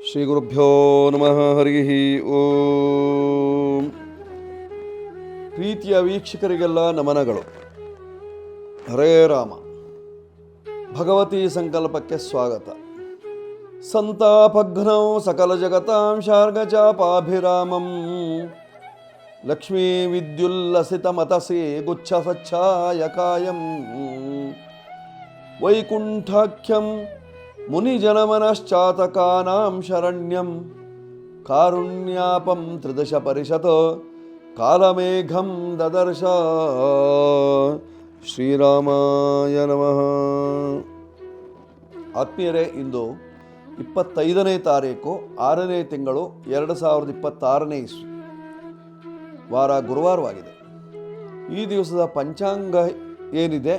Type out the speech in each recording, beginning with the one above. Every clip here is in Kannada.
ಶ್ರೀ ಗುರುಭ್ಯೋ ನಮಃ. ಹರಿ ಓಂ. ಪ್ರೀತಿಯ ವೀಕ್ಷಕರಿಗೆಲ್ಲ ನಮನಗಳು. ಹರೇ ರಾಮ. ಭಗವತಿ ಸಂಕಲ್ಪಕ್ಕೆ ಸ್ವಾಗತ. ಸಂತಾಪಘ್ನೌ ಸಕಲ ಜಗತಾಂ ಶಾರ್ಗಚಾಪಾಭಿರಾಮಂ ಲಕ್ಷ್ಮೀ ವಿದ್ಯುಲ್ಲಸಿತಮತಸೇ ಗುಚ್ಛಸಚ್ಛಾಯಕಾಯಂ ವೈಕುಂಠಾಖ್ಯಂ ಮುನಿಜನಮನಶ್ಚಾತಕಾನಾಂ ಶರಣ್ಯಂ ಕಾರುಣ್ಯಾಪಂ ತ್ರಿದಶ ಪರಿಷತ್ ಕಾಲಮೇಘಂ ದದರ್ಶ. ಶ್ರೀರಾಮಾಯ ನಮಃ. ಆತ್ಮೀಯರೇ, ಇಂದು 25ನೇ ತಾರೀಕು 6ನೇ ತಿಂಗಳು 2026ನೇ ಇಸ್ವಿ, ವಾರ ಗುರುವಾರವಾಗಿದೆ. ಈ ದಿವಸದ ಪಂಚಾಂಗ ಏನಿದೆ,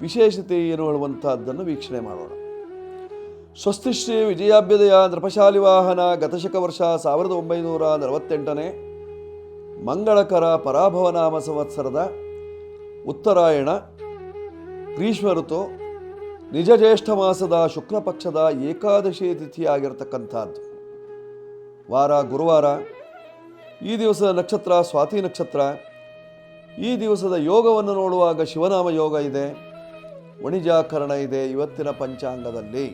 ವಿಶೇಷತೆ ಏನು ಹೇಳುವಂತಹದ್ದನ್ನು ವೀಕ್ಷಣೆ ಮಾಡೋಣ. ಸ್ವಸ್ತಿಶ್ರೀ ವಿಜಯಾಭ್ಯುದಯ ನೃಪಶಾಲಿ ವಾಹನ ಗತಶಕ ವರ್ಷ 1948ನೇ ಮಂಗಳಕರ ಪರಾಭವನಾಮ ಸಂವತ್ಸರದ ಉತ್ತರಾಯಣ ಗ್ರೀಷ್ಮ ಋತು ನಿಜ ಜ್ಯೇಷ್ಠ ಮಾಸದ ಶುಕ್ಲ ಪಕ್ಷದ ಏಕಾದಶಿ ತಿಥಿಯಾಗಿರ್ತಕ್ಕಂಥದ್ದು. ವಾರ ಗುರುವಾರ. ಈ ದಿವಸದ ನಕ್ಷತ್ರ ಸ್ವಾತಿ ನಕ್ಷತ್ರ. ಈ ದಿವಸದ ಯೋಗವನ್ನು ನೋಡುವಾಗ ಶಿವನಾಮ ಯೋಗ ಇದೆ, ವಣಿಜಾಕರಣ ಇದೆ ಇವತ್ತಿನ ಪಂಚಾಂಗದಲ್ಲಿ.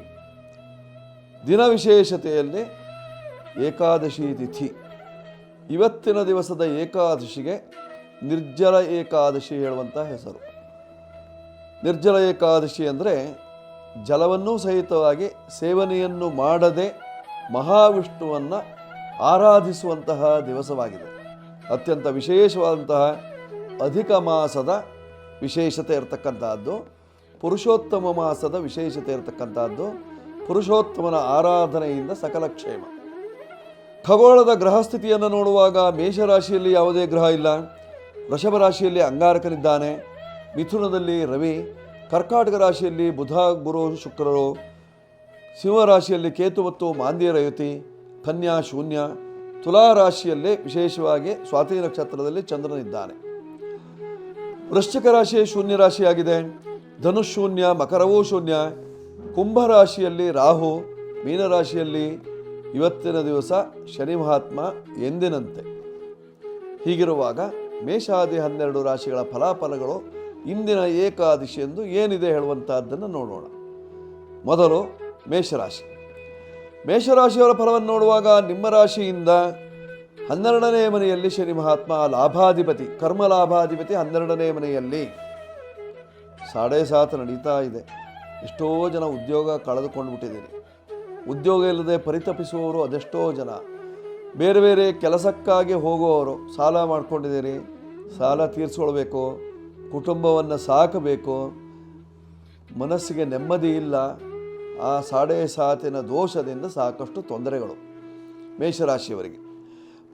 ದಿನ ವಿಶೇಷತೆಯಲ್ಲಿ ಏಕಾದಶಿ ತಿಥಿ. ಇವತ್ತಿನ ದಿವಸದ ಏಕಾದಶಿಗೆ ನಿರ್ಜಲ ಏಕಾದಶಿ ಹೇಳುವಂಥ ಹೆಸರು. ನಿರ್ಜಲ ಏಕಾದಶಿ ಅಂದರೆ ಜಲವನ್ನೂ ಸಹಿತವಾಗಿ ಸೇವನೆಯನ್ನು ಮಾಡದೆ ಮಹಾವಿಷ್ಣುವನ್ನು ಆರಾಧಿಸುವಂತಹ ದಿವಸವಾಗಿದೆ. ಅತ್ಯಂತ ವಿಶೇಷವಾದಂತಹ ಅಧಿಕ ಮಾಸದ ವಿಶೇಷತೆ ಇರತಕ್ಕಂಥದ್ದು, ಪುರುಷೋತ್ತಮ ಮಾಸದ ವಿಶೇಷತೆ ಇರತಕ್ಕಂಥದ್ದು. ಪುರುಷೋತ್ತಮನ ಆರಾಧನೆಯಿಂದ ಸಕಲ ಕ್ಷೇಮ. ಖಗೋಳದ ಗ್ರಹಸ್ಥಿತಿಯನ್ನು ನೋಡುವಾಗ ಮೇಷರಾಶಿಯಲ್ಲಿ ಯಾವುದೇ ಗ್ರಹ ಇಲ್ಲ. ವೃಷಭ ರಾಶಿಯಲ್ಲಿ ಅಂಗಾರಕನಿದ್ದಾನೆ. ಮಿಥುನದಲ್ಲಿ ರವಿ. ಕರ್ಕಾಟಕ ರಾಶಿಯಲ್ಲಿ ಬುಧ ಗುರು ಶುಕ್ರರು. ಸಿಂಹರಾಶಿಯಲ್ಲಿ ಕೇತು ಮತ್ತು ಮಾಂದ್ಯ ಯುತಿ. ಕನ್ಯಾ ಶೂನ್ಯ. ತುಲಾ ರಾಶಿಯಲ್ಲಿ ವಿಶೇಷವಾಗಿ ಸ್ವಾತಿ ನಕ್ಷತ್ರದಲ್ಲಿ ಚಂದ್ರನಿದ್ದಾನೆ. ವೃಶ್ಚಿಕ ರಾಶಿ ಶೂನ್ಯ ರಾಶಿಯಾಗಿದೆ. ಧನುಷ್ ಶೂನ್ಯ, ಮಕರವೂ ಶೂನ್ಯ. ಕುಂಭರಾಶಿಯಲ್ಲಿ ರಾಹು. ಮೀನರಾಶಿಯಲ್ಲಿ ಇವತ್ತಿನ ದಿವಸ ಶನಿ ಮಹಾತ್ಮ ಎಂದಿನಂತೆ. ಹೀಗಿರುವಾಗ ಮೇಷಾದಿ 12 ರಾಶಿಗಳ ಫಲಾಫಲಗಳು ಇಂದಿನ ಏಕಾದಶಿ ಎಂದು ಏನಿದೆ ಹೇಳುವಂತಹದ್ದನ್ನು ನೋಡೋಣ. ಮೊದಲು ಮೇಷರಾಶಿ. ಮೇಷರಾಶಿಯವರ ಫಲವನ್ನು ನೋಡುವಾಗ ನಿಮ್ಮ ರಾಶಿಯಿಂದ 12ನೇ ಮನೆಯಲ್ಲಿ ಶನಿ ಮಹಾತ್ಮ ಲಾಭಾಧಿಪತಿ, ಕರ್ಮ ಲಾಭಾಧಿಪತಿ 12ನೇ ಮನೆಯಲ್ಲಿ 7.5 ನಡೀತಾ ಇದೆ. ಎಷ್ಟೋ ಜನ ಉದ್ಯೋಗ ಕಳೆದುಕೊಂಡು ಬಿಟ್ಟಿದ್ದೀರಿ. ಉದ್ಯೋಗ ಇಲ್ಲದೆ ಪರಿತಪಿಸುವವರು ಅದೆಷ್ಟೋ ಜನ. ಬೇರೆ ಬೇರೆ ಕೆಲಸಕ್ಕಾಗಿ ಹೋಗುವವರು ಸಾಲ ಮಾಡ್ಕೊಂಡಿದ್ದೀರಿ. ಸಾಲ ತೀರಿಸ್ಕೊಳ್ಬೇಕು, ಕುಟುಂಬವನ್ನು ಸಾಕಬೇಕು, ಮನಸ್ಸಿಗೆ ನೆಮ್ಮದಿ ಇಲ್ಲ. ಆ 7.5 ದೋಷದಿಂದ ಸಾಕಷ್ಟು ತೊಂದರೆಗಳು ಮೇಷರಾಶಿಯವರಿಗೆ.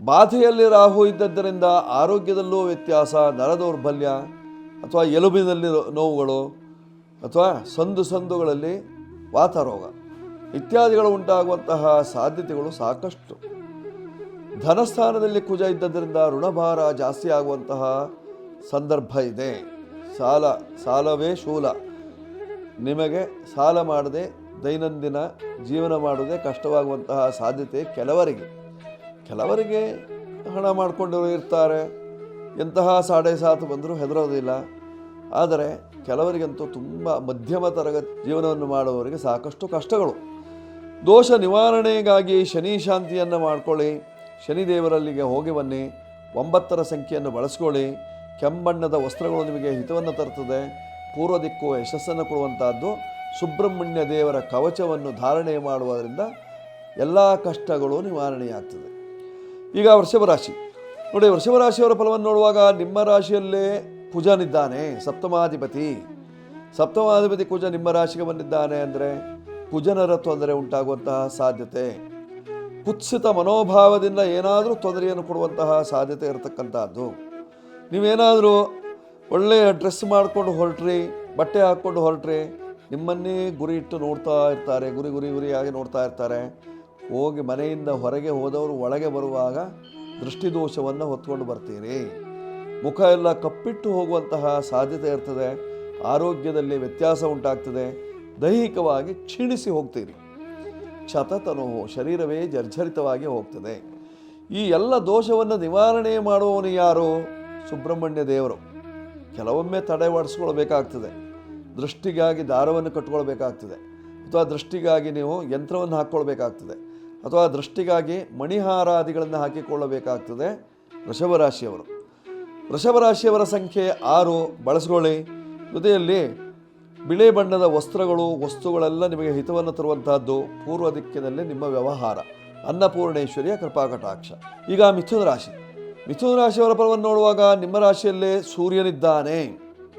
ಬಾಧೆಯಲ್ಲಿ ರಾಹು ಇದ್ದದ್ದರಿಂದ ಆರೋಗ್ಯದಲ್ಲೂ ವ್ಯತ್ಯಾಸ, ನರದೌರ್ಬಲ್ಯ ಅಥವಾ ಎಲುಬಿನಲ್ಲಿ ನೋವುಗಳು ಅಥವಾ ಸಂದುಗಳಲ್ಲಿ ವಾತರೋಗ ಇತ್ಯಾದಿಗಳು ಉಂಟಾಗುವಂತಹ ಸಾಧ್ಯತೆಗಳು ಸಾಕಷ್ಟು. ಧನಸ್ಥಾನದಲ್ಲಿ ಕುಜ ಇದ್ದದರಿಂದ ಋಣಭಾರ ಜಾಸ್ತಿ ಆಗುವಂತಹ ಸಂದರ್ಭ ಇದೆ. ಸಾಲವೇ ಶೂಲ. ನಿಮಗೆ ಸಾಲ ಮಾಡದೆ ದೈನಂದಿನ ಜೀವನ ಮಾಡುವುದೇ ಕಷ್ಟವಾಗುವಂತಹ ಸಾಧ್ಯತೆ ಕೆಲವರಿಗೆ ಹಣ ಮಾಡಿಕೊಂಡಿರೋ ಇರ್ತಾರೆ. ಎಂತಹ 7.5 ಬಂದರೂ ಹೆದರೋದಿಲ್ಲ. ಆದರೆ ಕೆಲವರಿಗಂತೂ ತುಂಬ ಮಧ್ಯಮ ತರಗತಿ ಜೀವನವನ್ನು ಮಾಡುವವರಿಗೆ ಸಾಕಷ್ಟು ಕಷ್ಟಗಳು. ದೋಷ ನಿವಾರಣೆಗಾಗಿ ಶನಿ ಶಾಂತಿಯನ್ನು ಮಾಡಿಕೊಳ್ಳಿ. ಶನಿದೇವರಲ್ಲಿಗೆ ಹೋಗಿ ಬನ್ನಿ. 9ರ ಸಂಖ್ಯೆಯನ್ನು ಬಳಸ್ಕೊಳ್ಳಿ. ಕೆಂಬಣ್ಣದ ವಸ್ತ್ರಗಳು ನಿಮಗೆ ಹಿತವನ್ನು ತರುತ್ತದೆ. ಪೂರ್ವ ದಿಕ್ಕು ಯಶಸ್ಸನ್ನು ಕೊಡುವಂತಹದ್ದು. ಸುಬ್ರಹ್ಮಣ್ಯ ದೇವರ ಕವಚವನ್ನು ಧಾರಣೆ ಮಾಡುವುದರಿಂದ ಎಲ್ಲ ಕಷ್ಟಗಳು ನಿವಾರಣೆಯಾಗ್ತದೆ. ಈಗ ವೃಷಭ ರಾಶಿ ನೋಡಿ. ವೃಷಭ ರಾಶಿಯವರ ಫಲವನ್ನು ನೋಡುವಾಗ ನಿಮ್ಮ ರಾಶಿಯಲ್ಲೇ ಕುಜನಿದ್ದಾನೆ, ಸಪ್ತಮಾಧಿಪತಿ ಕುಜ ನಿಮ್ಮ ರಾಶಿಗೆ ಬಂದಿದ್ದಾನೆ. ಅಂದರೆ ಕುಜನರ ತೊಂದರೆ ಉಂಟಾಗುವಂತಹ ಸಾಧ್ಯತೆ. ಕುತ್ಸಿತ ಮನೋಭಾವದಿಂದ ಏನಾದರೂ ತೊಂದರೆಯನ್ನು ಕೊಡುವಂತಹ ಸಾಧ್ಯತೆ ಇರತಕ್ಕಂಥದ್ದು. ನೀವೇನಾದರೂ ಒಳ್ಳೆಯ ಡ್ರೆಸ್ ಮಾಡಿಕೊಂಡು ಹೊರಟ್ರಿ, ಬಟ್ಟೆ ಹಾಕ್ಕೊಂಡು ಹೊರಟ್ರಿ, ನಿಮ್ಮನ್ನೇ ಗುರಿ ಇಟ್ಟು ನೋಡ್ತಾ ಇರ್ತಾರೆ. ಗುರಿಯಾಗಿ ನೋಡ್ತಾ ಇರ್ತಾರೆ. ಹೋಗಿ ಮನೆಯಿಂದ ಹೊರಗೆ ಹೋದವರು ಒಳಗೆ ಬರುವಾಗ ದೃಷ್ಟಿದೋಷವನ್ನು ಹೊತ್ಕೊಂಡು ಬರ್ತೀರಿ. ಮುಖ ಎಲ್ಲ ಕಪ್ಪಿಟ್ಟು ಹೋಗುವಂತಹ ಸಾಧ್ಯತೆ ಇರ್ತದೆ. ಆರೋಗ್ಯದಲ್ಲಿ ವ್ಯತ್ಯಾಸ ಉಂಟಾಗ್ತದೆ. ದೈಹಿಕವಾಗಿ ಕ್ಷೀಣಿಸಿ ಹೋಗ್ತೀರಿ. ಕ್ಷತತನು, ಶರೀರವೇ ಜರ್ಜರಿತವಾಗಿ ಹೋಗ್ತದೆ. ಈ ಎಲ್ಲ ದೋಷವನ್ನು ನಿವಾರಣೆ ಮಾಡುವವನು ಯಾರು? ಸುಬ್ರಹ್ಮಣ್ಯ ದೇವರು. ಕೆಲವೊಮ್ಮೆ ತಡೆಗಟ್ಟಿಸ್ಕೊಳ್ಬೇಕಾಗ್ತದೆ. ದೃಷ್ಟಿಗಾಗಿ ದಾರವನ್ನು ಕಟ್ಕೊಳ್ಬೇಕಾಗ್ತದೆ, ಅಥವಾ ದೃಷ್ಟಿಗಾಗಿ ನೀವು ಯಂತ್ರವನ್ನು ಹಾಕ್ಕೊಳ್ಬೇಕಾಗ್ತದೆ, ಅಥವಾ ದೃಷ್ಟಿಗಾಗಿ ಮಣಿಹಾರಾದಿಗಳನ್ನು ಹಾಕಿಕೊಳ್ಳಬೇಕಾಗ್ತದೆ. ವೃಷಭರಾಶಿಯವರು. ವೃಷಭರಾಶಿಯವರ ಸಂಖ್ಯೆ 6 ಬಳಸ್ಕೊಳ್ಳಿ. ಜೊತೆಯಲ್ಲಿ ಬಿಳಿ ಬಣ್ಣದ ವಸ್ತುಗಳೆಲ್ಲ ನಿಮಗೆ ಹಿತವನ್ನು ತರುವಂತಹದ್ದು. ಪೂರ್ವ ದಿಕ್ಕಿನಲ್ಲಿ ನಿಮ್ಮ ವ್ಯವಹಾರ. ಅನ್ನಪೂರ್ಣೇಶ್ವರಿಯ ಕೃಪಾಕಟಾಕ್ಷ. ಈಗ ಮಿಥುನ ರಾಶಿ. ಮಿಥುನ ರಾಶಿಯವರ ಫಲವನ್ನು ನೋಡುವಾಗ ನಿಮ್ಮ ರಾಶಿಯಲ್ಲೇ ಸೂರ್ಯನಿದ್ದಾನೆ.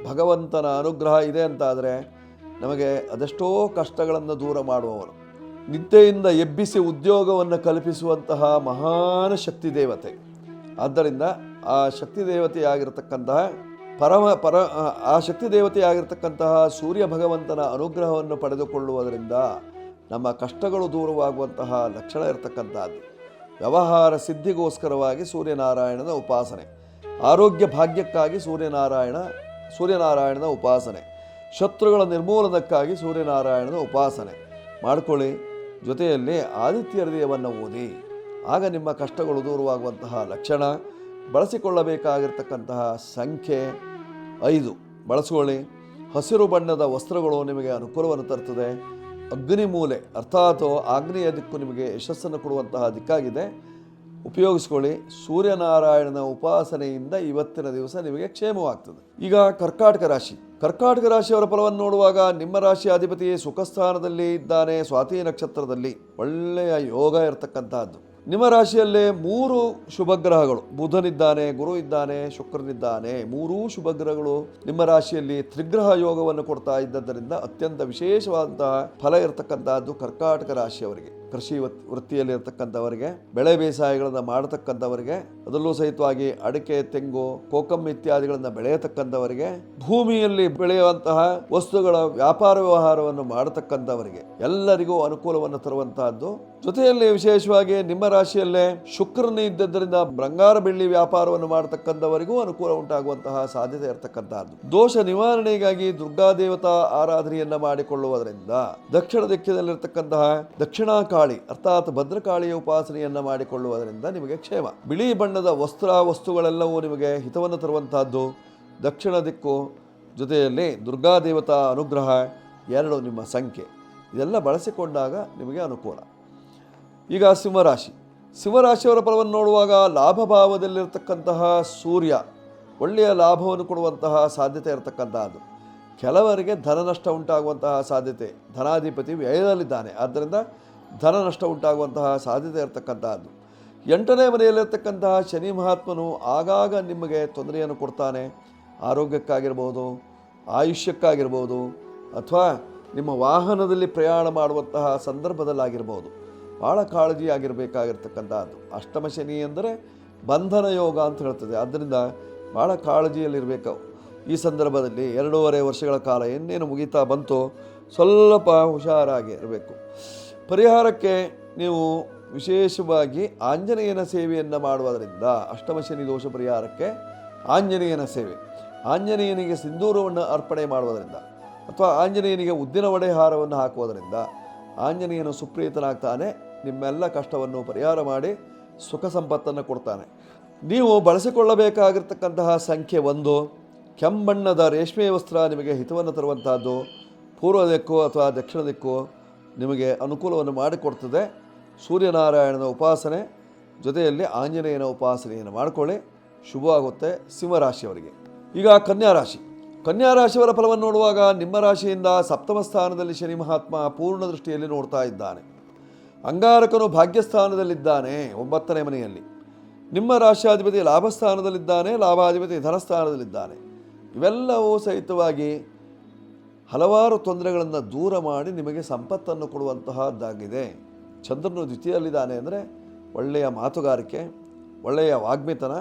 ಭಗವಂತನ ಅನುಗ್ರಹ ಇದೆ ಅಂತಾದರೆ ನಮಗೆ ಅದೆಷ್ಟೋ ಕಷ್ಟಗಳನ್ನು ದೂರ ಮಾಡುವವನು, ನಿದ್ದೆಯಿಂದ ಎಬ್ಬಿಸಿ ಉದ್ಯೋಗವನ್ನು ಕಲ್ಪಿಸುವಂತಹ ಮಹಾನ್ ಶಕ್ತಿ ದೇವತೆ. ಆದ್ದರಿಂದ ಆ ಶಕ್ತಿ ದೇವತೆಯಾಗಿರತಕ್ಕಂತಹ ಆ ಶಕ್ತಿ ದೇವತೆಯಾಗಿರ್ತಕ್ಕಂತಹ ಸೂರ್ಯ ಭಗವಂತನ ಅನುಗ್ರಹವನ್ನು ಪಡೆದುಕೊಳ್ಳುವುದರಿಂದ ನಮ್ಮ ಕಷ್ಟಗಳು ದೂರವಾಗುವಂತಹ ಲಕ್ಷಣ ಇರತಕ್ಕಂಥದ್ದು. ವ್ಯವಹಾರ ಸಿದ್ಧಿಗೋಸ್ಕರವಾಗಿ ಸೂರ್ಯನಾರಾಯಣನ ಉಪಾಸನೆ, ಆರೋಗ್ಯ ಭಾಗ್ಯಕ್ಕಾಗಿ ಸೂರ್ಯನಾರಾಯಣನ ಉಪಾಸನೆ, ಶತ್ರುಗಳ ನಿರ್ಮೂಲನಕ್ಕಾಗಿ ಸೂರ್ಯನಾರಾಯಣನ ಉಪಾಸನೆ ಮಾಡಿಕೊಳ್ಳಿ. ಜೊತೆಯಲ್ಲಿ ಆದಿತ್ಯ ಹೃದಯವನ್ನು ಓದಿ. ಆಗ ನಿಮ್ಮ ಕಷ್ಟಗಳು ದೂರವಾಗುವಂತಹ ಲಕ್ಷಣ. ಬಳಸಿಕೊಳ್ಳಬೇಕಾಗಿರ್ತಕ್ಕಂತಹ ಸಂಖ್ಯೆ 5 ಬಳಸಿಕೊಳ್ಳಿ. ಹಸಿರು ಬಣ್ಣದ ವಸ್ತ್ರಗಳು ನಿಮಗೆ ಅನುಕೂಲವನ್ನು ತರುತ್ತದೆ. ಅಗ್ನಿಮೂಲೆ ಅರ್ಥಾತ್ ಆಗ್ನೇಯ ದಿಕ್ಕು ನಿಮಗೆ ಯಶಸ್ಸನ್ನು ಕೊಡುವಂತಹ ದಿಕ್ಕಾಗಿದೆ, ಉಪಯೋಗಿಸ್ಕೊಳ್ಳಿ. ಸೂರ್ಯನಾರಾಯಣನ ಉಪಾಸನೆಯಿಂದ ಇವತ್ತಿನ ದಿವಸ ನಿಮಗೆ ಕ್ಷೇಮವಾಗ್ತದೆ. ಈಗ ಕರ್ಕಾಟಕ ರಾಶಿ. ಕರ್ಕಾಟಕ ರಾಶಿಯವರ ಫಲವನ್ನು ನೋಡುವಾಗ ನಿಮ್ಮ ರಾಶಿಯ ಅಧಿಪತಿ ಸುಖಸ್ಥಾನದಲ್ಲಿ ಇದ್ದಾನೆ, ಸ್ವಾತಿ ನಕ್ಷತ್ರದಲ್ಲಿ. ಒಳ್ಳೆಯ ಯೋಗ ಇರತಕ್ಕಂತಹದ್ದು. ನಿಮ್ಮ ರಾಶಿಯಲ್ಲೇ 3 ಶುಭಗ್ರಹಗಳು, ಬುಧನಿದ್ದಾನೆ, ಗುರು ಇದ್ದಾನೆ, ಶುಕ್ರನಿದ್ದಾನೆ. 3 ಶುಭಗ್ರಹಗಳು ನಿಮ್ಮ ರಾಶಿಯಲ್ಲಿ ತ್ರಿಗ್ರಹ ಯೋಗವನ್ನು ಕೊಡ್ತಾ ಇದ್ದರಿಂದ ಅತ್ಯಂತ ವಿಶೇಷವಾದಂತಹ ಫಲ ಇರತಕ್ಕಂತಹದ್ದು ಕರ್ಕಾಟಕ ರಾಶಿಯವರಿಗೆ. ಕೃಷಿ ವೃತ್ತಿಯಲ್ಲಿ ಇರತಕ್ಕಂಥವರಿಗೆ, ಬೆಳೆ ಬೇಸಾಯಗಳನ್ನು ಮಾಡತಕ್ಕಂಥವರಿಗೆ, ಅದರಲ್ಲೂ ಸಹಿತವಾಗಿ ಅಡಿಕೆ, ತೆಂಗು, ಕೋಕಂ ಇತ್ಯಾದಿಗಳನ್ನು ಬೆಳೆಯತಕ್ಕಂಥವರಿಗೆ, ಭೂಮಿಯಲ್ಲಿ ಬೆಳೆಯುವಂತಹ ವಸ್ತುಗಳ ವ್ಯಾಪಾರ ವ್ಯವಹಾರವನ್ನು ಮಾಡತಕ್ಕಂಥವರಿಗೆ ಎಲ್ಲರಿಗೂ ಅನುಕೂಲವನ್ನು ತರುವಂತಹದ್ದು. ಜೊತೆಯಲ್ಲಿ ವಿಶೇಷವಾಗಿ ನಿಮ್ಮ ರಾಶಿಯಲ್ಲೇ ಶುಕ್ರನ ಇದ್ದದ್ದರಿಂದ ಬಂಗಾರ ಬೆಳ್ಳಿ ವ್ಯಾಪಾರವನ್ನು ಮಾಡತಕ್ಕಂಥವರಿಗೂ ಅನುಕೂಲ ಉಂಟಾಗುವಂತಹ ಸಾಧ್ಯತೆ ಇರತಕ್ಕಂತಹದ್ದು. ದೋಷ ನಿವಾರಣೆಗಾಗಿ ದುರ್ಗಾ ದೇವತಾ ಆರಾಧನೆಯನ್ನ ಮಾಡಿಕೊಳ್ಳುವುದರಿಂದ ದಕ್ಷಿಣ ದಿಕ್ಕಿನಲ್ಲಿರತಕ್ಕಂತಹ ದಕ್ಷಿಣಾಕಾಳಿ ಅರ್ಥಾತ್ ಭದ್ರಕಾಳಿಯ ಉಪಾಸನೆಯನ್ನ ಮಾಡಿಕೊಳ್ಳುವುದರಿಂದ ನಿಮಗೆ ಕ್ಷೇಮ. ಬಿಳಿ ಬಣ್ಣದ ವಸ್ತುಗಳೆಲ್ಲವೂ ನಿಮಗೆ ಹಿತವನ್ನು ತರುವಂತಹದ್ದು. ದಕ್ಷಿಣ ದಿಕ್ಕು, ಜೊತೆಯಲ್ಲಿ ದುರ್ಗಾ ದೇವತಾ ಅನುಗ್ರಹ 2 ನಿಮ್ಮ ಸಂಖ್ಯೆ. ಇದೆಲ್ಲ ಬಳಸಿಕೊಂಡಾಗ ನಿಮಗೆ ಅನುಕೂಲ. ಈಗ ಸಿಂಹರಾಶಿ. ಸಿಂಹರಾಶಿಯವರ ಫಲವನ್ನು ನೋಡುವಾಗ ಲಾಭಭಾವದಲ್ಲಿರ್ತಕ್ಕಂತಹ ಸೂರ್ಯ ಒಳ್ಳೆಯ ಲಾಭವನ್ನು ಕೊಡುವಂತಹ ಸಾಧ್ಯತೆ ಇರತಕ್ಕಂತಹದ್ದು. ಕೆಲವರಿಗೆ ಧನ ನಷ್ಟ ಉಂಟಾಗುವಂತಹ ಸಾಧ್ಯತೆ. ಧನಾಧಿಪತಿ ವ್ಯಯದಲ್ಲಿದ್ದಾನೆ, ಆದ್ದರಿಂದ ಧನ ನಷ್ಟ ಉಂಟಾಗುವಂತಹ ಸಾಧ್ಯತೆ ಇರತಕ್ಕಂತಹದ್ದು. 8ನೇ ಮನೆಯಲ್ಲಿರ್ತಕ್ಕಂತಹ ಶನಿ ಮಹಾತ್ಮನು ಆಗಾಗ ನಿಮಗೆ ತೊಂದರೆಯನ್ನು ಕೊಡ್ತಾನೆ. ಆರೋಗ್ಯಕ್ಕಾಗಿರ್ಬೋದು, ಆಯುಷ್ಯಕ್ಕಾಗಿರ್ಬೋದು, ಅಥವಾ ನಿಮ್ಮ ವಾಹನದಲ್ಲಿ ಪ್ರಯಾಣ ಮಾಡುವಂತಹ ಸಂದರ್ಭದಲ್ಲಾಗಿರ್ಬೋದು. ಭಾಳ ಕಾಳಜಿಯಾಗಿರಬೇಕಾಗಿರ್ತಕ್ಕಂಥದ್ದು. ಅಷ್ಟಮ ಶನಿ ಅಂದರೆ ಬಂಧನ ಯೋಗ ಅಂತ ಹೇಳ್ತದೆ. ಆದ್ದರಿಂದ ಭಾಳ ಕಾಳಜಿಯಲ್ಲಿರಬೇಕು. ಈ ಸಂದರ್ಭದಲ್ಲಿ 2.5 ವರ್ಷಗಳ ಕಾಲ ಇನ್ನೇನು ಮುಗಿತಾ ಬಂತು, ಸ್ವಲ್ಪ ಹುಷಾರಾಗಿ ಇರಬೇಕು. ಪರಿಹಾರಕ್ಕೆ ನೀವು ವಿಶೇಷವಾಗಿ ಆಂಜನೇಯನ ಸೇವೆಯನ್ನು ಮಾಡುವುದರಿಂದ, ಅಷ್ಟಮ ಶನಿ ದೋಷ ಪರಿಹಾರಕ್ಕೆ ಆಂಜನೇಯನ ಸೇವೆ, ಆಂಜನೇಯನಿಗೆ ಸಿಂಧೂರವನ್ನು ಅರ್ಪಣೆ ಮಾಡುವುದರಿಂದ ಅಥವಾ ಆಂಜನೇಯನಿಗೆ ಉದ್ದಿನ ವಡೆ ಹಾರವನ್ನು ಹಾಕುವುದರಿಂದ ಆಂಜನೇಯನು ಸುಪ್ರೀತನಾಗ್ತಾನೆ. ನಿಮ್ಮೆಲ್ಲ ಕಷ್ಟವನ್ನು ಪರಿಹಾರ ಮಾಡಿ ಸುಖ ಸಂಪತ್ತನ್ನು ಕೊಡ್ತಾನೆ. ನೀವು ಬಳಸಿಕೊಳ್ಳಬೇಕಾಗಿರ್ತಕ್ಕಂತಹ ಸಂಖ್ಯೆ 1. ಕೆಂಬಣ್ಣದ ರೇಷ್ಮೆ ವಸ್ತ್ರ ನಿಮಗೆ ಹಿತವನ್ನು ತರುವಂತಹದ್ದು. ಪೂರ್ವ ದಿಕ್ಕು ಅಥವಾ ದಕ್ಷಿಣ ದಿಕ್ಕು ನಿಮಗೆ ಅನುಕೂಲವನ್ನು ಮಾಡಿಕೊಡ್ತದೆ. ಸೂರ್ಯನಾರಾಯಣನ ಉಪಾಸನೆ ಜೊತೆಯಲ್ಲಿ ಆಂಜನೇಯನ ಉಪಾಸನೆಯನ್ನು ಮಾಡಿಕೊಳ್ಳಿ, ಶುಭವಾಗುತ್ತೆ ಸಿಂಹರಾಶಿಯವರಿಗೆ. ಈಗ ಕನ್ಯಾ ರಾಶಿ. ಕನ್ಯಾ ರಾಶಿಯವರ ಫಲವನ್ನು ನೋಡುವಾಗ ನಿಮ್ಮ ರಾಶಿಯಿಂದ ಸಪ್ತಮ ಸ್ಥಾನದಲ್ಲಿ ಶನಿ ಮಹಾತ್ಮ ಪೂರ್ಣ ದೃಷ್ಟಿಯಲ್ಲಿ ನೋಡ್ತಾ ಇದ್ದಾನೆ. ಅಂಗಾರಕನು ಭಾಗ್ಯಸ್ಥಾನದಲ್ಲಿದ್ದಾನೆ 9ನೇ ಮನೆಯಲ್ಲಿ. ನಿಮ್ಮ ರಾಶ್ಯಾಧಿಪತಿ ಲಾಭಸ್ಥಾನದಲ್ಲಿದ್ದಾನೆ, ಲಾಭಾಧಿಪತಿ ಧನಸ್ಥಾನದಲ್ಲಿದ್ದಾನೆ. ಇವೆಲ್ಲವೂ ಸಹಿತವಾಗಿ ಹಲವಾರು ತೊಂದರೆಗಳನ್ನು ದೂರ ಮಾಡಿ ನಿಮಗೆ ಸಂಪತ್ತನ್ನು ಕೊಡುವಂತಹದ್ದಾಗಿದೆ. ಚಂದ್ರನು ದ್ವಿತೀಯದಲ್ಲಿದ್ದಾನೆ ಅಂದರೆ ಒಳ್ಳೆಯ ಮಾತುಗಾರಿಕೆ, ಒಳ್ಳೆಯ ವಾಗ್ಮಿತನ,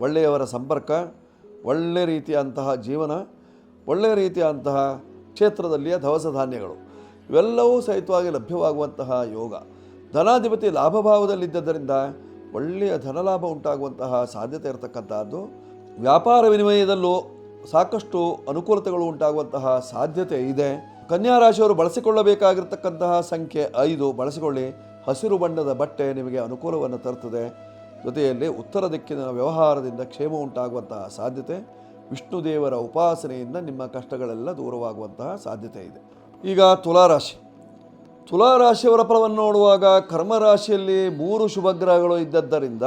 ಒಳ್ಳೆಯವರ ಸಂಪರ್ಕ, ಒಳ್ಳೆಯ ರೀತಿಯಂತಹ ಜೀವನ, ಒಳ್ಳೆಯ ರೀತಿಯಂತಹ ಕ್ಷೇತ್ರದಲ್ಲಿಯ ದವಸ ಧಾನ್ಯಗಳು ಇವೆಲ್ಲವೂ ಸಹಿತವಾಗಿ ಲಭ್ಯವಾಗುವಂತಹ ಯೋಗ. ಧನಾಧಿಪತಿ ಲಾಭಭಾವದಲ್ಲಿದ್ದರಿಂದ ಒಳ್ಳೆಯ ಧನಲಾಭ ಉಂಟಾಗುವಂತಹ ಸಾಧ್ಯತೆ ಇರತಕ್ಕಂತಹದ್ದು. ವ್ಯಾಪಾರ ವಿನಿಮಯದಲ್ಲೂ ಸಾಕಷ್ಟು ಅನುಕೂಲತೆಗಳು ಉಂಟಾಗುವಂತಹ ಸಾಧ್ಯತೆ ಇದೆ. ಕನ್ಯಾ ರಾಶಿಯವರು ಬಳಸಿಕೊಳ್ಳಬೇಕಾಗಿರ್ತಕ್ಕಂತಹ ಸಂಖ್ಯೆ 5 ಬಳಸಿಕೊಳ್ಳಿ. ಹಸಿರು ಬಣ್ಣದ ಬಟ್ಟೆ ನಿಮಗೆ ಅನುಕೂಲವನ್ನು ತರುತ್ತದೆ. ಜೊತೆಯಲ್ಲಿ ಉತ್ತರ ದಿಕ್ಕಿನ ವ್ಯವಹಾರದಿಂದ ಕ್ಷೇಮ ಉಂಟಾಗುವಂತಹ ಸಾಧ್ಯತೆ, ವಿಷ್ಣು ದೇವರ ಉಪಾಸನೆಯಿಂದ ನಿಮ್ಮ ಕಷ್ಟಗಳೆಲ್ಲ ದೂರವಾಗುವಂತಹ ಸಾಧ್ಯತೆ ಇದೆ. ಈಗ ತುಲಾರಾಶಿ. ತುಲಾರಾಶಿಯವರ ಫಲವನ್ನು ನೋಡುವಾಗ ಕರ್ಮರಾಶಿಯಲ್ಲಿ 3 ಶುಭಗ್ರಹಗಳು ಇದ್ದದ್ದರಿಂದ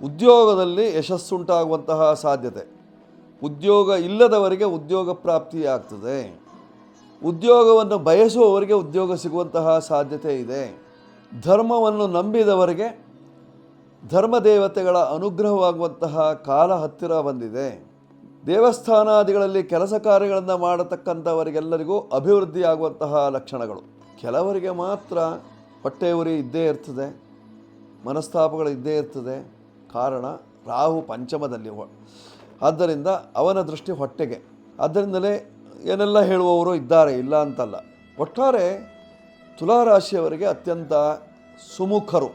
ಉದ್ಯೋಗದಲ್ಲಿ ಯಶಸ್ಸುಂಟಾಗುವಂತಹ ಸಾಧ್ಯತೆ, ಉದ್ಯೋಗ ಇಲ್ಲದವರಿಗೆ ಉದ್ಯೋಗ ಪ್ರಾಪ್ತಿಯಾಗ್ತದೆ, ಉದ್ಯೋಗವನ್ನು ಬಯಸುವವರಿಗೆ ಉದ್ಯೋಗ ಸಿಗುವಂತಹ ಸಾಧ್ಯತೆ ಇದೆ. ಧರ್ಮವನ್ನು ನಂಬಿದವರಿಗೆ ಧರ್ಮದೇವತೆಗಳ ಅನುಗ್ರಹವಾಗುವಂತಹ ಕಾಲ ಹತ್ತಿರ ಬಂದಿದೆ. ದೇವಸ್ಥಾನಾದಿಗಳಲ್ಲಿ ಕೆಲಸ ಕಾರ್ಯಗಳನ್ನು ಮಾಡತಕ್ಕಂಥವರಿಗೆಲ್ಲರಿಗೂ ಅಭಿವೃದ್ಧಿಯಾಗುವಂತಹ ಲಕ್ಷಣಗಳು. ಕೆಲವರಿಗೆ ಮಾತ್ರ ಹೊಟ್ಟೆಯುರಿ ಇದ್ದೇ ಇರ್ತದೆ, ಮನಸ್ತಾಪಗಳು ಇದ್ದೇ ಇರ್ತದೆ. ಕಾರಣ ರಾಹು ಪಂಚಮದಲ್ಲಿ, ಆದ್ದರಿಂದ ಅವನ ದೃಷ್ಟಿ ಹೊಟ್ಟೆಗೆ. ಆದ್ದರಿಂದಲೇ ಏನೆಲ್ಲ ಹೇಳುವವರು ಇದ್ದಾರೆ, ಇಲ್ಲ ಅಂತಲ್ಲ. ಒಟ್ಟಾರೆ ತುಲಾರಾಶಿಯವರಿಗೆ ಅತ್ಯಂತ ಸುಮುಖರು,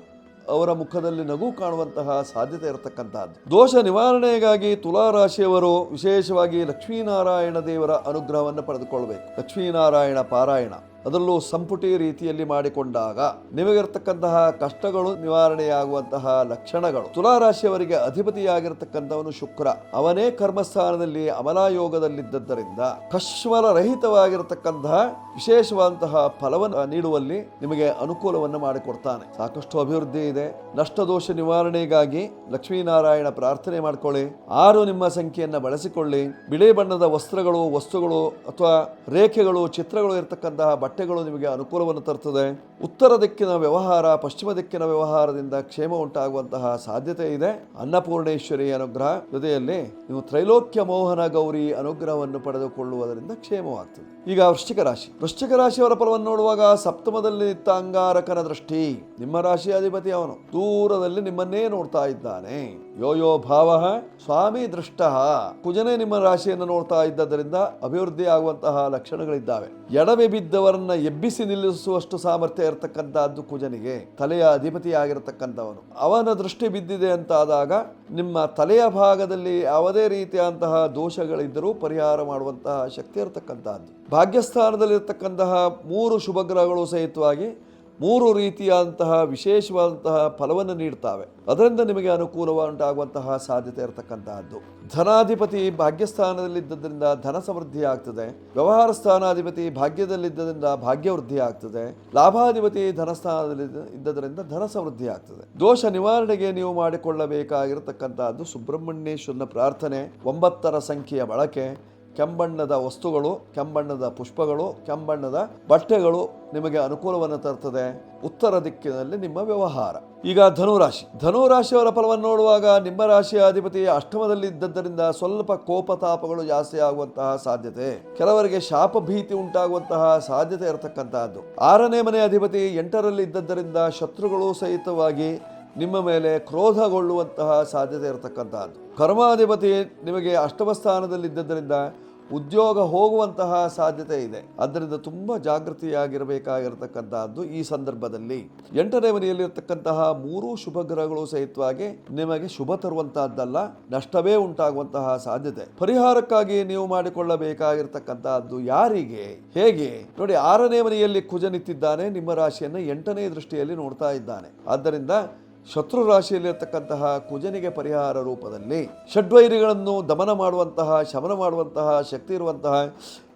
ಅವರ ಮುಖದಲ್ಲಿ ನಗು ಕಾಣುವಂತಹ ಸಾಧ್ಯತೆ ಇರತಕ್ಕಂಥದ್ದು. ದೋಷ ನಿವಾರಣೆಗಾಗಿ ತುಲಾರಾಶಿಯವರು ವಿಶೇಷವಾಗಿ ಲಕ್ಷ್ಮೀನಾರಾಯಣ ದೇವರ ಅನುಗ್ರಹವನ್ನು ಪಡೆದುಕೊಳ್ಳಬೇಕು. ಲಕ್ಷ್ಮೀನಾರಾಯಣ ಪಾರಾಯಣ ಅದರಲ್ಲೂ ಸಂಪುಟಿ ರೀತಿಯಲ್ಲಿ ಮಾಡಿಕೊಂಡಾಗ ನಿಮಗಿರ್ತಕ್ಕಂತಹ ಕಷ್ಟಗಳು ನಿವಾರಣೆಯಾಗುವಂತಹ ಲಕ್ಷಣಗಳು. ತುಲಾರಾಶಿಯವರಿಗೆ ಅಧಿಪತಿಯಾಗಿರ್ತಕ್ಕಂಥವನು ಶುಕ್ರ, ಅವನೇ ಕರ್ಮಸ್ಥಾನದಲ್ಲಿ ಅಮಲಾಯೋಗದಲ್ಲಿದ್ದರಿಂದ ಕಶ್ಮಲ ರಹಿತವಾಗಿರತಕ್ಕಂತಹ ವಿಶೇಷವಾದಂತಹ ಫಲವನ್ನು ನೀಡುವಲ್ಲಿ ನಿಮಗೆ ಅನುಕೂಲವನ್ನು ಮಾಡಿಕೊಡ್ತಾನೆ. ಸಾಕಷ್ಟು ಅಭಿವೃದ್ಧಿ ಇದೆ. ನಷ್ಟದೋಷ ನಿವಾರಣೆಗಾಗಿ ಲಕ್ಷ್ಮೀನಾರಾಯಣ ಪ್ರಾರ್ಥನೆ ಮಾಡಿಕೊಳ್ಳಿ. 6 ನಿಮ್ಮ ಸಂಖ್ಯೆಯನ್ನು ಬಳಸಿಕೊಳ್ಳಿ. ಬಿಳಿ ಬಣ್ಣದ ವಸ್ತುಗಳು ಅಥವಾ ರೇಖೆಗಳು, ಚಿತ್ರಗಳು ಇರತಕ್ಕಂತಹ ಬಟ್ಟೆಗಳು ನಿಮಗೆ ಅನುಕೂಲವನ್ನು ತರುತ್ತದೆ. ಉತ್ತರ ದಿಕ್ಕಿನ ವ್ಯವಹಾರ, ಪಶ್ಚಿಮ ದಿಕ್ಕಿನ ವ್ಯವಹಾರದಿಂದ ಕ್ಷೇಮ ಉಂಟಾಗುವಂತಹ ಸಾಧ್ಯತೆ ಇದೆ. ಅನ್ನಪೂರ್ಣೇಶ್ವರಿ ಅನುಗ್ರಹ ಜೊತೆಯಲ್ಲಿ ನೀವು ತ್ರೈಲೋಕ್ಯ ಮೋಹನ ಗೌರಿ ಅನುಗ್ರಹವನ್ನು ಪಡೆದುಕೊಳ್ಳುವುದರಿಂದ ಕ್ಷೇಮವಾಗ್ತದೆ. ಈಗ ವೃಶ್ಚಿಕ ರಾಶಿ. ವೃಶ್ಚಿಕ ರಾಶಿಯವರ ಫಲವನ್ನು ನೋಡುವಾಗ ಸಪ್ತಮದಲ್ಲಿ ನಿಂತ ಅಂಗಾರಕನ ದೃಷ್ಟಿ, ನಿಮ್ಮ ರಾಶಿ ಅಧಿಪತಿ ಅವನು ದೂರದಲ್ಲಿ ನಿಮ್ಮನ್ನೇ ನೋಡ್ತಾ ಇದ್ದಾನೆ. ಯೋ ಭಾವ ಸ್ವಾಮಿ ದೃಷ್ಟ. ಕುಜನೇ ನಿಮ್ಮ ರಾಶಿಯನ್ನು ನೋಡ್ತಾ ಇದ್ದರಿಂದ ಅಭಿವೃದ್ಧಿ ಆಗುವಂತಹ ಲಕ್ಷಣಗಳಿದ್ದಾವೆ. ಎಡವೆ ಬಿದ್ದವರನ್ನ ಎಬ್ಬಿಸಿ ನಿಲ್ಲಿಸುವಷ್ಟು ಸಾಮರ್ಥ್ಯ ಇರತಕ್ಕಂತಹದ್ದು ಕುಜನಿಗೆ. ತಲೆಯ ಅಧಿಪತಿಯಾಗಿರತಕ್ಕಂಥವನು, ಅವನ ದೃಷ್ಟಿ ಬಿದ್ದಿದೆ ಅಂತಾದಾಗ ನಿಮ್ಮ ತಲೆಯ ಭಾಗದಲ್ಲಿ ಯಾವುದೇ ರೀತಿಯಾದಂತಹ ದೋಷಗಳಿದ್ದರೂ ಪರಿಹಾರ ಮಾಡುವಂತಹ ಶಕ್ತಿ ಇರತಕ್ಕಂತಹದ್ದು. ಭಾಗ್ಯಸ್ಥಾನದಲ್ಲಿರ್ತಕ್ಕಂತಹ 3 ಶುಭಗ್ರಹಗಳು ಸಹಿತವಾಗಿ 3 ರೀತಿಯಾದಂತಹ ವಿಶೇಷವಾದಂತಹ ಫಲವನ್ನು ನೀಡ್ತಾವೆ. ಅದರಿಂದ ನಿಮಗೆ ಅನುಕೂಲವುಂಟಾಗುವಂತಹ ಸಾಧ್ಯತೆ ಇರತಕ್ಕಂತಹದ್ದು. ಧನಾಧಿಪತಿ ಭಾಗ್ಯಸ್ಥಾನದಲ್ಲಿದ್ದರಿಂದ ಧನ ಸಮೃದ್ಧಿ ಆಗ್ತದೆ. ವ್ಯವಹಾರ ಸ್ಥಾನಾಧಿಪತಿ ಭಾಗ್ಯದಲ್ಲಿದ್ದರಿಂದ ಭಾಗ್ಯವೃದ್ಧಿ ಆಗ್ತದೆ. ಲಾಭಾಧಿಪತಿ ಧನಸ್ಥಾನದಲ್ಲಿ ಇದ್ದದರಿಂದ ಧನ ಸಮೃದ್ಧಿ ಆಗ್ತದೆ. ದೋಷ ನಿವಾರಣೆಗೆ ನೀವು ಮಾಡಿಕೊಳ್ಳಬೇಕಾಗಿರತಕ್ಕಂತಹದ್ದು ಸುಬ್ರಹ್ಮಣ್ಯೇಶ್ವರನ ಪ್ರಾರ್ಥನೆ, 9 ಸಂಖ್ಯೆಯ ಬಳಕೆ, ಕೆಂಬಣ್ಣದ ವಸ್ತುಗಳು, ಕೆಂಬಣ್ಣದ ಪುಷ್ಪಗಳು, ಕೆಂಬಣ್ಣದ ಬಟ್ಟೆಗಳು ನಿಮಗೆ ಅನುಕೂಲವನ್ನು ತರ್ತದೆ. ಉತ್ತರ ದಿಕ್ಕಿನಲ್ಲಿ ನಿಮ್ಮ ವ್ಯವಹಾರ. ಈಗ ಧನುರಾಶಿ. ಧನುರಾಶಿಯವರ ಫಲವನ್ನು ನೋಡುವಾಗ ನಿಮ್ಮ ರಾಶಿಯ ಅಧಿಪತಿ ಅಷ್ಟಮದಲ್ಲಿ ಇದ್ದದ್ದರಿಂದ ಸ್ವಲ್ಪ ಕೋಪತಾಪಗಳು ಜಾಸ್ತಿ ಆಗುವಂತಹ ಸಾಧ್ಯತೆ, ಕೆಲವರಿಗೆ ಶಾಪ ಭೀತಿ ಉಂಟಾಗುವಂತಹ ಸಾಧ್ಯತೆ ಇರತಕ್ಕಂತಹದ್ದು. 6ನೇ ಮನೆ ಅಧಿಪತಿ 8ರಲ್ಲಿ ಇದ್ದದ್ದರಿಂದ ಶತ್ರುಗಳು ಸಹಿತವಾಗಿ ನಿಮ್ಮ ಮೇಲೆ ಕ್ರೋಧಗೊಳ್ಳುವಂತಹ ಸಾಧ್ಯತೆ ಇರತಕ್ಕಂತಹದ್ದು. ಕರ್ಮಾಧಿಪತಿ ನಿಮಗೆ ಅಷ್ಟಮ ಸ್ಥಾನದಲ್ಲಿದ್ದರಿಂದ ಉದ್ಯೋಗ ಹೋಗುವಂತಹ ಸಾಧ್ಯತೆ ಇದೆ. ಆದ್ದರಿಂದ ತುಂಬ ಜಾಗೃತಿಯಾಗಿರಬೇಕಾಗಿರತಕ್ಕಂತಹದ್ದು ಈ ಸಂದರ್ಭದಲ್ಲಿ. 8ನೇ ಮನೆಯಲ್ಲಿರ್ತಕ್ಕಂತಹ 3 ಶುಭಗ್ರಹಗಳು ಸಹಿತವಾಗಿ ನಿಮಗೆ ಶುಭ ತರುವಂತಹದ್ದಲ್ಲ, ನಷ್ಟವೇ ಉಂಟಾಗುವಂತಹ ಸಾಧ್ಯತೆ. ಪರಿಹಾರಕ್ಕಾಗಿ ನೀವು ಮಾಡಿಕೊಳ್ಳಬೇಕಾಗಿರ್ತಕ್ಕಂತಹದ್ದು ಯಾರಿಗೆ, ಹೇಗೆ ನೋಡಿ, 6ನೇ ಮನೆಯಲ್ಲಿ ಕುಜ ನಿಂತಿದ್ದಾನೆ, ನಿಮ್ಮ ರಾಶಿಯನ್ನು 8ನೇ ದೃಷ್ಟಿಯಲ್ಲಿ ನೋಡ್ತಾ ಇದ್ದಾನೆ. ಆದ್ದರಿಂದ ಶತ್ರು ರಾಶಿಯಲ್ಲಿರ್ತಕ್ಕಂತಹ ಕುಜನಿಗೆ ಪರಿಹಾರ ರೂಪದಲ್ಲಿ ಷಡ್ವೈರಿಗಳನ್ನು ದಮನ ಮಾಡುವಂತಹ, ಶಮನ ಮಾಡುವಂತಹ ಶಕ್ತಿ ಇರುವಂತಹ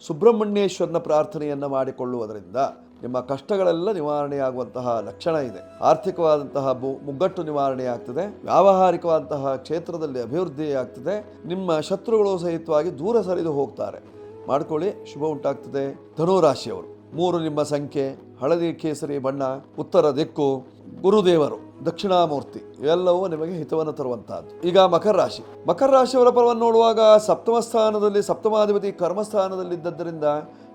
ಸುಬ್ರಹ್ಮಣ್ಯೇಶ್ವರನ ಪ್ರಾರ್ಥನೆಯನ್ನು ಮಾಡಿಕೊಳ್ಳುವುದರಿಂದ ನಿಮ್ಮ ಕಷ್ಟಗಳೆಲ್ಲ ನಿವಾರಣೆಯಾಗುವಂತಹ ಲಕ್ಷಣ ಇದೆ. ಆರ್ಥಿಕವಾದಂತಹ ಮುಗ್ಗಟ್ಟು ನಿವಾರಣೆಯಾಗ್ತದೆ. ವ್ಯಾವಹಾರಿಕವಾದಂತಹ ಕ್ಷೇತ್ರದಲ್ಲಿ ಅಭಿವೃದ್ಧಿ ಆಗ್ತದೆ. ನಿಮ್ಮ ಶತ್ರುಗಳು ಸಹಿತವಾಗಿ ದೂರ ಸರಿದು ಹೋಗ್ತಾರೆ. ಮಾಡಿಕೊಳ್ಳಿ, ಶುಭ ಉಂಟಾಗ್ತದೆ. ಧನುರಾಶಿಯವರು 3 ನಿಮ್ಮ ಸಂಖ್ಯೆ, ಹಳದಿ ಕೇಸರಿ ಬಣ್ಣ, ಉತ್ತರ ದಿಕ್ಕು, ಗುರುದೇವರು, ದಕ್ಷಿಣಾಮೂರ್ತಿ ಇವೆಲ್ಲವೂ ನಿಮಗೆ ಹಿತವನ್ನು ತರುವಂತಹದ್ದು. ಈಗ ಮಕರ ರಾಶಿ. ಮಕರ ರಾಶಿಯವರ ಫಲವನ್ನು ನೋಡುವಾಗ ಸಪ್ತಮ ಸ್ಥಾನದಲ್ಲಿ ಸಪ್ತಮಾಧಿಪತಿ ಕರ್ಮಸ್ಥಾನದಲ್ಲಿದ್ದರಿಂದ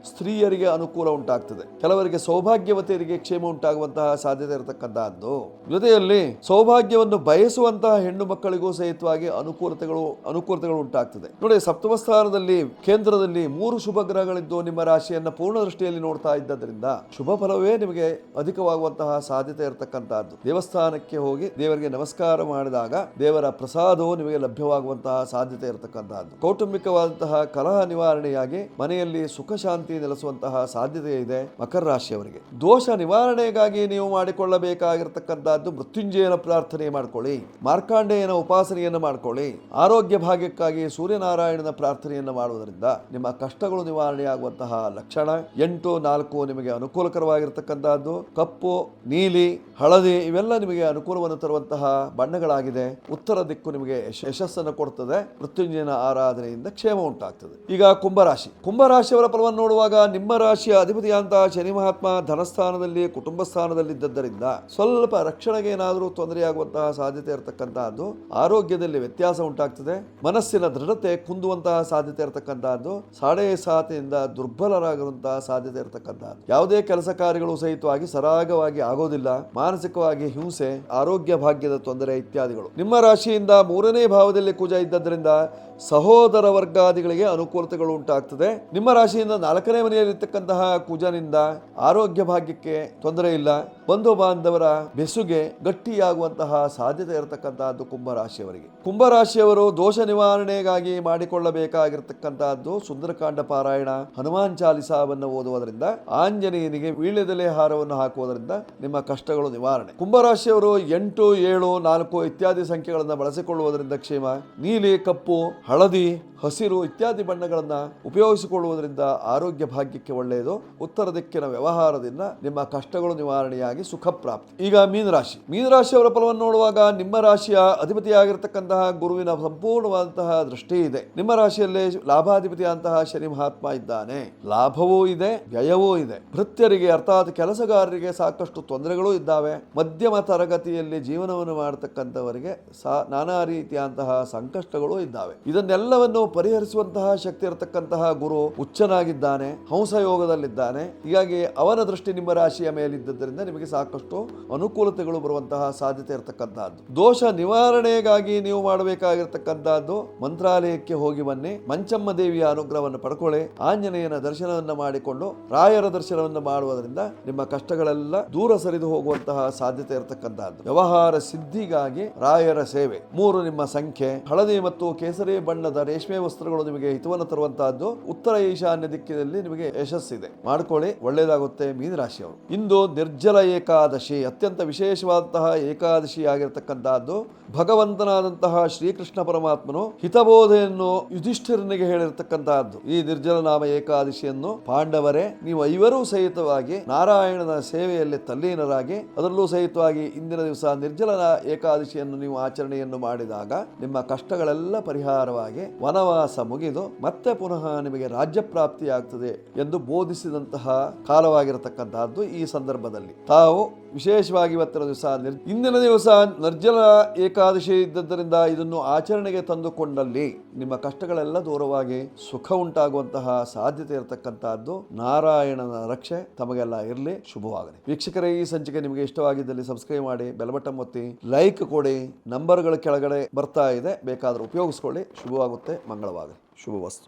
ಸ್ತ್ರೀಯರಿಗೆ ಅನುಕೂಲ ಉಂಟಾಗ್ತದೆ. ಕೆಲವರಿಗೆ ಸೌಭಾಗ್ಯವತಿಯರಿಗೆ ಕ್ಷೇಮ ಉಂಟಾಗುವಂತಹ ಸಾಧ್ಯತೆ ಇರತಕ್ಕಂತಹದ್ದು. ಜೊತೆಯಲ್ಲಿ ಸೌಭಾಗ್ಯವನ್ನು ಬಯಸುವಂತಹ ಹೆಣ್ಣು ಮಕ್ಕಳಿಗೂ ಸಹಿತವಾಗಿ ಅನುಕೂಲತೆಗಳು ಉಂಟಾಗ್ತದೆ. ನೋಡಿ, ಸಪ್ತಮ ಸ್ಥಾನದಲ್ಲಿ ಕೇಂದ್ರದಲ್ಲಿ 3 ಶುಭ ಗ್ರಹಗಳಿದ್ದು ನಿಮ್ಮ ರಾಶಿಯನ್ನು ಪೂರ್ಣ ದೃಷ್ಟಿಯಲ್ಲಿ ನೋಡ್ತಾ ಇದ್ದರಿಂದ ಶುಭ ಫಲವೇ ನಿಮಗೆ ಅಧಿಕವಾಗುವಂತಹ ಸಾಧ್ಯತೆ ಇರತಕ್ಕಂತಹದ್ದು. ದೇವಸ್ಥಾನಕ್ಕೆ ಹೋಗಿ ದೇವರಿಗೆ ನಮಸ್ಕಾರ ಮಾಡಿದಾಗ ದೇವರ ಪ್ರಸಾದವು ನಿಮಗೆ ಲಭ್ಯವಾಗುವಂತಹ ಸಾಧ್ಯತೆ ಇರತಕ್ಕಂತಹದ್ದು. ಕೌಟುಂಬಿಕವಾದಂತಹ ಕಲಹ ನಿವಾರಣೆಯಾಗಿ ಮನೆಯಲ್ಲಿ ಸುಖ ಶಾಂತಿ ಶಾಂತಿ ನೆಲೆಸುವಂತಹ ಸಾಧ್ಯತೆ ಇದೆ ಮಕರ ರಾಶಿಯವರಿಗೆ. ದೋಷ ನಿವಾರಣೆಗಾಗಿ ನೀವು ಮಾಡಿಕೊಳ್ಳಬೇಕಾಗಿರತಕ್ಕಂತಹದ್ದು ಮೃತ್ಯುಂಜಯನ ಪ್ರಾರ್ಥನೆ ಮಾಡ್ಕೊಳ್ಳಿ, ಮಾರ್ಕಾಂಡೇಯನ ಉಪಾಸನೆಯನ್ನು ಮಾಡ್ಕೊಳ್ಳಿ. ಆರೋಗ್ಯ ಭಾಗ್ಯಕ್ಕಾಗಿ ಸೂರ್ಯನಾರಾಯಣನ ಪ್ರಾರ್ಥನೆಯನ್ನು ಮಾಡುವುದರಿಂದ ನಿಮ್ಮ ಕಷ್ಟಗಳು ನಿವಾರಣೆಯಾಗುವಂತಹ ಲಕ್ಷಣ. 8-4 ನಿಮಗೆ ಅನುಕೂಲಕರವಾಗಿರತಕ್ಕಂತಹದ್ದು. ಕಪ್ಪು, ನೀಲಿ, ಹಳದಿ ಇವೆಲ್ಲ ನಿಮಗೆ ಅನುಕೂಲವನ್ನು ತರುವಂತಹ ಬಣ್ಣಗಳಾಗಿದೆ. ಉತ್ತರ ದಿಕ್ಕು ನಿಮಗೆ ಯಶಸ್ಸನ್ನು ಕೊಡ್ತದೆ. ಮೃತ್ಯುಂಜಯನ ಆರಾಧನೆಯಿಂದ ಕ್ಷೇಮ ಉಂಟಾಗ್ತದೆ. ಈಗ ಕುಂಭರಾಶಿಯವರ ಫಲವನ್ನು ನೋಡುವಾಗ ನಿಮ್ಮ ರಾಶಿಯ ಅಧಿಪತಿಯಾದಂತಹ ಶನಿ ಮಹಾತ್ಮ ಧನಸ್ಥಾನದಲ್ಲಿ ಕುಟುಂಬ ಸ್ಥಾನದಲ್ಲಿ ಇದ್ದದ್ದರಿಂದ ಸ್ವಲ್ಪ ರಕ್ಷಣೆಗೆ ಏನಾದರೂ ತೊಂದರೆಯಾಗುವಂತಹ ಸಾಧ್ಯತೆ ಇರತಕ್ಕಂತಹದ್ದು. ಆರೋಗ್ಯದಲ್ಲಿ ವ್ಯತ್ಯಾಸ ಉಂಟಾಗ್ತದೆ. ಮನಸ್ಸಿನ ದೃಢತೆ ಕುಂದುವಂತಹ ಸಾಧ್ಯತೆ ಇರತಕ್ಕಂತಹದ್ದು. ಸಾಡೆ ಸಾತಿಯಿಂದ ದುರ್ಬಲರಾಗಿರುವಂತಹ ಸಾಧ್ಯತೆ ಇರತಕ್ಕಂತಹದ್ದು. ಯಾವುದೇ ಕೆಲಸ ಕಾರ್ಯಗಳು ಸಹಿತವಾಗಿ ಸರಾಗವಾಗಿ ಆಗೋದಿಲ್ಲ. ಮಾನಸಿಕವಾಗಿ ಹಿಂಸೆ, ಆರೋಗ್ಯ ಭಾಗ್ಯದ ತೊಂದರೆ ಇತ್ಯಾದಿಗಳು. ನಿಮ್ಮ ರಾಶಿಯಿಂದ 3ನೇ ಭಾವದಲ್ಲಿ ಕುಜ ಇದ್ದದ್ರಿಂದ ಸಹೋದರ ವರ್ಗಾದಿಗಳಿಗೆ ಅನುಕೂಲತೆಗಳು ಉಂಟಾಗ್ತದೆ. ನಿಮ್ಮ ರಾಶಿಯಿಂದ 4ನೇ ಮನೆಯಲ್ಲಿರ್ತಕ್ಕಂತಹ ಕುಜನಿಂದ ಆರೋಗ್ಯ ಭಾಗ್ಯಕ್ಕೆ ತೊಂದರೆ ಇಲ್ಲ. ಬಂಧು ಬಾಂಧವರ ಬೆಸುಗೆ ಗಟ್ಟಿಯಾಗುವಂತಹ ಸಾಧ್ಯತೆ ಇರತಕ್ಕಂತಹದ್ದು ಕುಂಭರಾಶಿಯವರಿಗೆ. ಕುಂಭರಾಶಿಯವರು ದೋಷ ನಿವಾರಣೆಗಾಗಿ ಮಾಡಿಕೊಳ್ಳಬೇಕಾಗಿರ್ತಕ್ಕಂತಹದ್ದು ಸುಂದರಕಾಂಡ ಪಾರಾಯಣ, ಹನುಮಾನ್ ಚಾಲಿಸಾವನ್ನು ಓದುವುದರಿಂದ, ಆಂಜನೇಯನಿಗೆ ವೀಳ್ಯದೆಲೆ ಹಾರವನ್ನು ಹಾಕುವುದರಿಂದ ನಿಮ್ಮ ಕಷ್ಟಗಳು ನಿವಾರಣೆ. ಕುಂಭರಾಶಿಯವರು 8, 7, 4 ಇತ್ಯಾದಿ ಸಂಖ್ಯೆಗಳನ್ನು ಬಳಸಿಕೊಳ್ಳುವುದರಿಂದ ಕ್ಷೇಮ. ನೀಲಿ, ಕಪ್ಪು, ಹಳದಿ, ಹಸಿರು ಇತ್ಯಾದಿ ಬಣ್ಣಗಳನ್ನು ಉಪಯೋಗಿಸಿಕೊಳ್ಳುವುದರಿಂದ ಆರೋಗ್ಯ ಭಾಗ್ಯಕ್ಕೆ ಒಳ್ಳೆಯದು. ಉತ್ತರ ದಿಕ್ಕಿನ ವ್ಯವಹಾರದಿಂದ ನಿಮ್ಮ ಕಷ್ಟಗಳು ನಿವಾರಣೆಯಾಗಿ ಸುಖ ಪ್ರಾಪ್ತಿ. ಈಗ ಮೀನರಾಶಿಯವರ ಫಲವನ್ನು ನೋಡುವಾಗ ನಿಮ್ಮ ರಾಶಿಯ ಅಧಿಪತಿಯಾಗಿರ್ತಕ್ಕಂತಹ ಗುರುವಿನ ಸಂಪೂರ್ಣವಾದಂತಹ ದೃಷ್ಟಿ ಇದೆ. ನಿಮ್ಮ ರಾಶಿಯಲ್ಲಿ ಲಾಭಾಧಿಪತಿಯಾದಂತಹ ಶನಿ ಮಹಾತ್ಮ ಇದ್ದಾನೆ. ಲಾಭವೂ ಇದೆ, ವ್ಯಯವೂ ಇದೆ. ಭೃತ್ಯರಿಗೆ ಅರ್ಥಾತ್ ಕೆಲಸಗಾರರಿಗೆ ಸಾಕಷ್ಟು ತೊಂದರೆಗಳು ಇದ್ದಾವೆ. ಮಧ್ಯಮ ತರಗತಿಯಲ್ಲಿ ಜೀವನವನ್ನು ಮಾಡತಕ್ಕಂಥವರಿಗೆ ನಾನಾ ರೀತಿಯಂತಹ ಸಂಕಷ್ಟಗಳು ಇದ್ದಾವೆ. ಇದನ್ನೆಲ್ಲವನ್ನು ಪರಿಹರಿಸುವಂತಹ ಶಕ್ತಿ ಇರತಕ್ಕಂತಹ ಗುರು ಉಚ್ಚನಾಗಿದ್ದಾನೆ, ಹಂಸಯೋಗದಲ್ಲಿದ್ದಾನೆ. ಹೀಗಾಗಿ ಅವನ ದೃಷ್ಟಿ ನಿಮ್ಮ ರಾಶಿಯ ಮೇಲಿದ್ದರಿಂದ ನಿಮಗೆ ಸಾಕಷ್ಟು ಅನುಕೂಲತೆಗಳು ಬರುವಂತಹ ಸಾಧ್ಯತೆ ಇರತಕ್ಕಂತಹದ್ದು. ದೋಷ ನಿವಾರಣೆಗಾಗಿ ನೀವು ಮಾಡಬೇಕಾಗಿರ್ತಕ್ಕಂತಹದ್ದು ಮಂತ್ರಾಲಯಕ್ಕೆ ಹೋಗಿ ಬನ್ನಿ, ಮಂಚಮ್ಮ ದೇವಿಯ ಅನುಗ್ರಹವನ್ನು ಪಡ್ಕೊಳ್ಳಿ, ಆಂಜನೇಯನ ದರ್ಶನವನ್ನು ಮಾಡಿಕೊಂಡು ರಾಯರ ದರ್ಶನವನ್ನು ಮಾಡುವುದರಿಂದ ನಿಮ್ಮ ಕಷ್ಟಗಳೆಲ್ಲ ದೂರ ಸರಿದು ಹೋಗುವಂತಹ ಸಾಧ್ಯತೆ ಇರತಕ್ಕಂತಹದ್ದು. ವ್ಯವಹಾರ ಸಿದ್ಧಿಗಾಗಿ ರಾಯರ ಸೇವೆ. 3 ನಿಮ್ಮ ಸಂಖ್ಯೆ. ಹಳದಿ ಮತ್ತು ಕೇಸರಿ ಬಣ್ಣದ ರೇಷ್ಮೆ ವಸ್ತ್ರಗಳು ನಿಮಗೆ ಹಿತವನ್ನು ತರುವಂತಹದ್ದು. ಉತ್ತರ ಈಶಾನ್ಯ ದಿಕ್ಕಿನಲ್ಲಿ ನಿಮಗೆ ಯಶಸ್ಸಿದೆ, ಮಾಡ್ಕೊಳ್ಳಿ, ಒಳ್ಳೆಯದಾಗುತ್ತೆ. ಮೀನರಾಶಿಯವರು ಇಂದು ನಿರ್ಜಲ ಏಕಾದಶಿ, ಅತ್ಯಂತ ವಿಶೇಷವಾದಂತಹ ಏಕಾದಶಿ ಆಗಿರತಕ್ಕಂತಹದ್ದು. ಭಗವಂತನಾದಂತಹ ಶ್ರೀಕೃಷ್ಣ ಪರಮಾತ್ಮನು ಹಿತಬೋಧೆಯನ್ನು ಯುಧಿಷ್ಠಿರನಿಗೆ ಹೇಳಿರ್ತಕ್ಕಂತಹದ್ದು. ಈ ನಿರ್ಜಲ ನಾಮ ಏಕಾದಶಿಯನ್ನು ಪಾಂಡವರೇ ನೀವು 5 ಸಹಿತವಾಗಿ ನಾರಾಯಣನ ಸೇವೆಯಲ್ಲಿ ತಲ್ಲೀನರಾಗಿ, ಅದರಲ್ಲೂ ಸಹಿತವಾಗಿ ಇಂದಿನ ದಿವಸ ನಿರ್ಜಲ ಏಕಾದಶಿಯನ್ನು ನೀವು ಆಚರಣೆಯನ್ನು ಮಾಡಿದಾಗ ನಿಮ್ಮ ಕಷ್ಟಗಳೆಲ್ಲ ಪರಿಹಾರವಾಗಿ ವನವಾಸ ಮುಗಿದು ಮತ್ತೆ ಪುನಃ ನಿಮಗೆ ರಾಜ್ಯ ಪ್ರಾಪ್ತಿಯಾಗ್ತದೆ ಎಂದು ಬೋಧಿಸಿದಂತಹ ಕಾಲವಾಗಿರತಕ್ಕಂತಹದ್ದು. ಈ ಸಂದರ್ಭದಲ್ಲಿ ತಾವು ವಿಶೇಷವಾಗಿ ಇಂದಿನ ದಿವಸ ನಿರ್ಜಲ ಏಕಾದಶಿ ಇದ್ದದ್ದರಿಂದ ಇದನ್ನು ಆಚರಣೆಗೆ ತಂದುಕೊಂಡಲ್ಲಿ ನಿಮ್ಮ ಕಷ್ಟಗಳೆಲ್ಲ ದೂರವಾಗಿ ಸುಖ ಉಂಟಾಗುವಂತಹ ಸಾಧ್ಯತೆ ಇರತಕ್ಕಂತಹದ್ದು. ನಾರಾಯಣನ ರಕ್ಷೆ ತಮಗೆಲ್ಲ ಇರಲಿ, ಶುಭವಾಗಲಿ. ವೀಕ್ಷಕರೇ, ಈ ಸಂಚಿಕೆ ನಿಮಗೆ ಇಷ್ಟವಾಗಿದ್ದಲ್ಲಿ ಸಬ್ಸ್ಕ್ರೈಬ್ ಮಾಡಿ, ಬೆಲ್ ಬಟನ್ ಒತ್ತಿ, ಲೈಕ್ ಕೊಡಿ. ನಂಬರ್ಗಳ ಕೆಳಗಡೆ ಬರ್ತಾ ಇದೆ, ಬೇಕಾದರೂ ಉಪಯೋಗಿಸ್ಕೊಳ್ಳಿ. ಶುಭವಾಗುತ್ತೆ, ಮಂಗಳವಾಗಲಿ. ಶುಭವಸ್ತು.